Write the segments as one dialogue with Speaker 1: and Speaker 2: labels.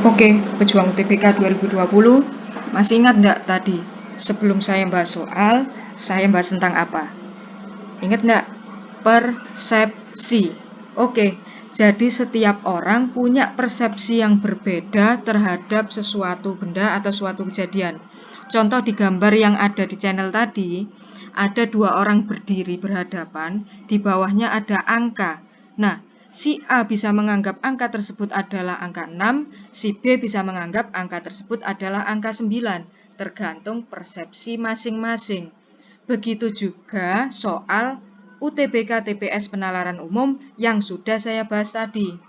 Speaker 1: Oke, pejuang UTBK 2020, masih ingat nggak tadi? Sebelum saya bahas soal, saya bahas tentang apa? Ingat nggak? Persepsi. Oke, jadi setiap orang punya persepsi yang berbeda terhadap sesuatu benda atau suatu kejadian. Contoh di gambar yang ada di channel tadi, ada dua orang berdiri berhadapan, di bawahnya ada angka. Nah, si A bisa menganggap angka tersebut adalah angka 6, si B bisa menganggap angka tersebut adalah angka 9, tergantung persepsi masing-masing. Begitu juga soal UTBK TPS penalaran umum yang sudah saya bahas tadi.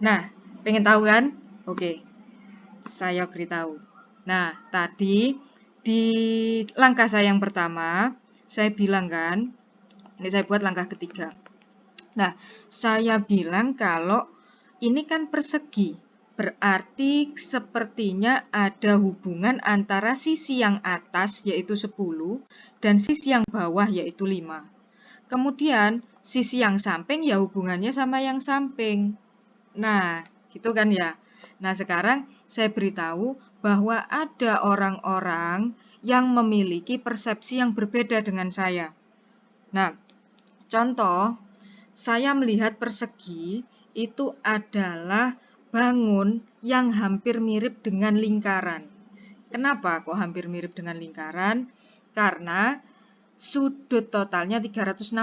Speaker 1: Nah, pengen tahu kan? Oke, saya beritahu. Nah, tadi di langkah saya yang pertama, saya bilang kan, ini saya buat langkah ketiga. Nah, saya bilang kalau ini kan persegi, berarti sepertinya ada hubungan antara sisi yang atas yaitu 10 dan sisi yang bawah yaitu 5. Kemudian sisi yang samping ya hubungannya sama yang samping. Nah, gitu kan ya. Nah, sekarang saya beritahu bahwa ada orang-orang yang memiliki persepsi yang berbeda dengan saya. Nah, contoh, saya melihat persegi itu adalah bangun yang hampir mirip dengan lingkaran. Kenapa kok hampir mirip dengan lingkaran? Karena sudut totalnya 360.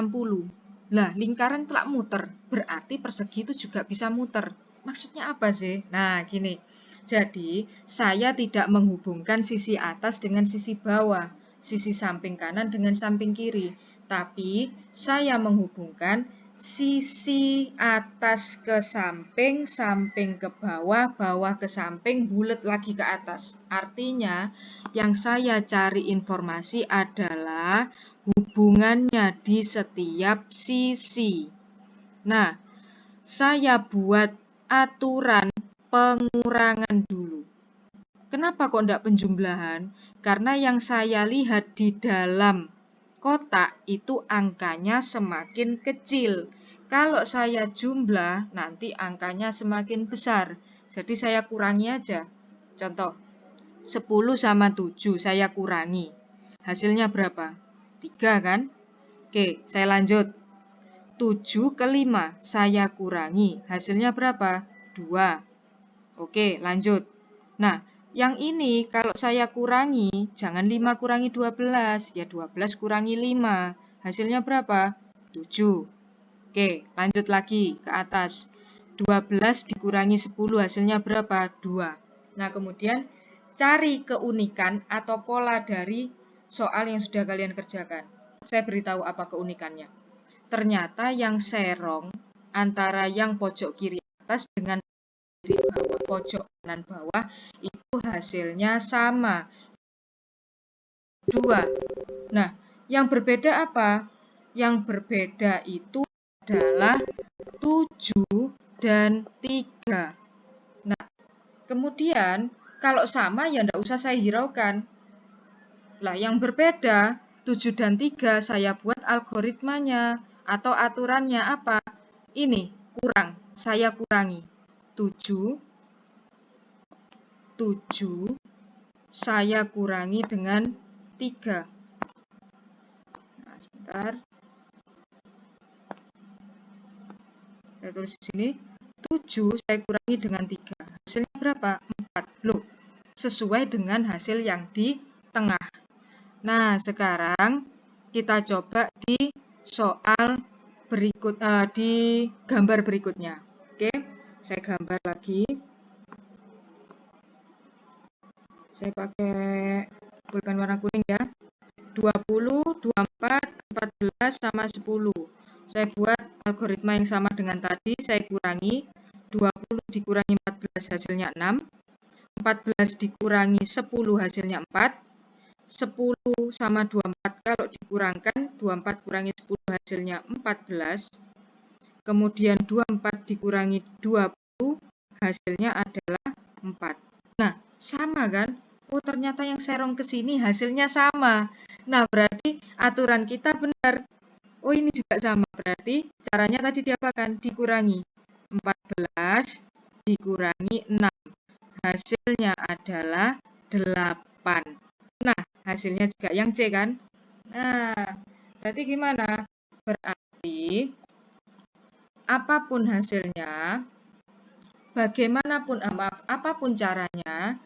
Speaker 1: Lah, lingkaran telah muter, berarti persegi itu juga bisa muter. Maksudnya apa sih? Nah, gini. Jadi, saya tidak menghubungkan sisi atas dengan sisi bawah, sisi samping kanan dengan samping kiri, tapi saya menghubungkan sisi atas ke samping, samping ke bawah, bawah ke samping, bulat lagi ke atas. Artinya, yang saya cari informasi adalah hubungannya di setiap sisi. Nah, saya buat aturan pengurangan dulu. Kenapa kok enggak penjumlahan? Karena yang saya lihat di dalam kotak itu angkanya semakin kecil. Kalau saya jumlah, nanti angkanya semakin besar. Jadi saya kurangi aja. Contoh, 10 sama 7 saya kurangi. Hasilnya berapa? 3 kan? Oke, saya lanjut. 7 ke 5 saya kurangi. Hasilnya berapa? 2. Oke, lanjut. Nah, yang ini kalau saya kurangi, jangan 5 kurangi 12. Ya 12 kurangi 5. Hasilnya berapa? 7. Oke, lanjut lagi ke atas. 12 dikurangi 10 hasilnya berapa? 2. Nah, kemudian cari keunikan atau pola dari soal yang sudah kalian kerjakan. Saya beritahu apa keunikannya. Ternyata yang serong antara yang pojok kiri atas dengan kiri bawah, pojok kanan bawah itu hasilnya sama. 2. Nah, yang berbeda apa? Yang berbeda itu adalah 7 dan 3. Nah, kemudian kalau sama ya enggak usah saya hiraukan. Lah, yang berbeda 7 dan 3 saya buat algoritmanya atau aturannya apa? Ini, kurang. Saya kurangi. 7 saya kurangi dengan 3. Nah, sebentar. Saya tulis di sini. 7 saya kurangi dengan 3. Hasilnya berapa? 4. Loh, sesuai dengan hasil yang di tengah. Nah, sekarang kita coba di soal berikut, di gambar berikutnya. Oke, saya gambar lagi. Saya pakai pulpen warna kuning ya. 20, 24, 14, sama 10. Saya buat algoritma yang sama dengan tadi. Saya kurangi. 20 dikurangi 14 hasilnya 6. 14 dikurangi 10 hasilnya 4. 10 sama 24 kalau dikurangkan. 24 kurangi 10 hasilnya 14. Kemudian 24 dikurangi 20 hasilnya adalah 4. Nah, sama kan? Oh, ternyata yang serong ke sini hasilnya sama. Nah, berarti aturan kita benar. Oh, ini juga sama. Berarti caranya tadi diapakan? Dikurangi. 14 dikurangi 6. hasilnya adalah 8. Nah, hasilnya juga yang C kan? Nah, berarti gimana? Berarti apapun hasilnya, bagaimanapun apapun caranya,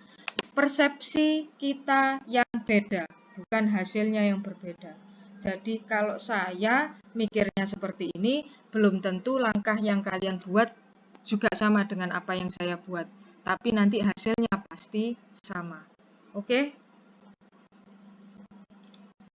Speaker 1: persepsi kita yang beda, bukan hasilnya yang berbeda. Jadi kalau saya mikirnya seperti ini, belum tentu langkah yang kalian buat juga sama dengan apa yang saya buat. Tapi nanti hasilnya pasti sama. Oke?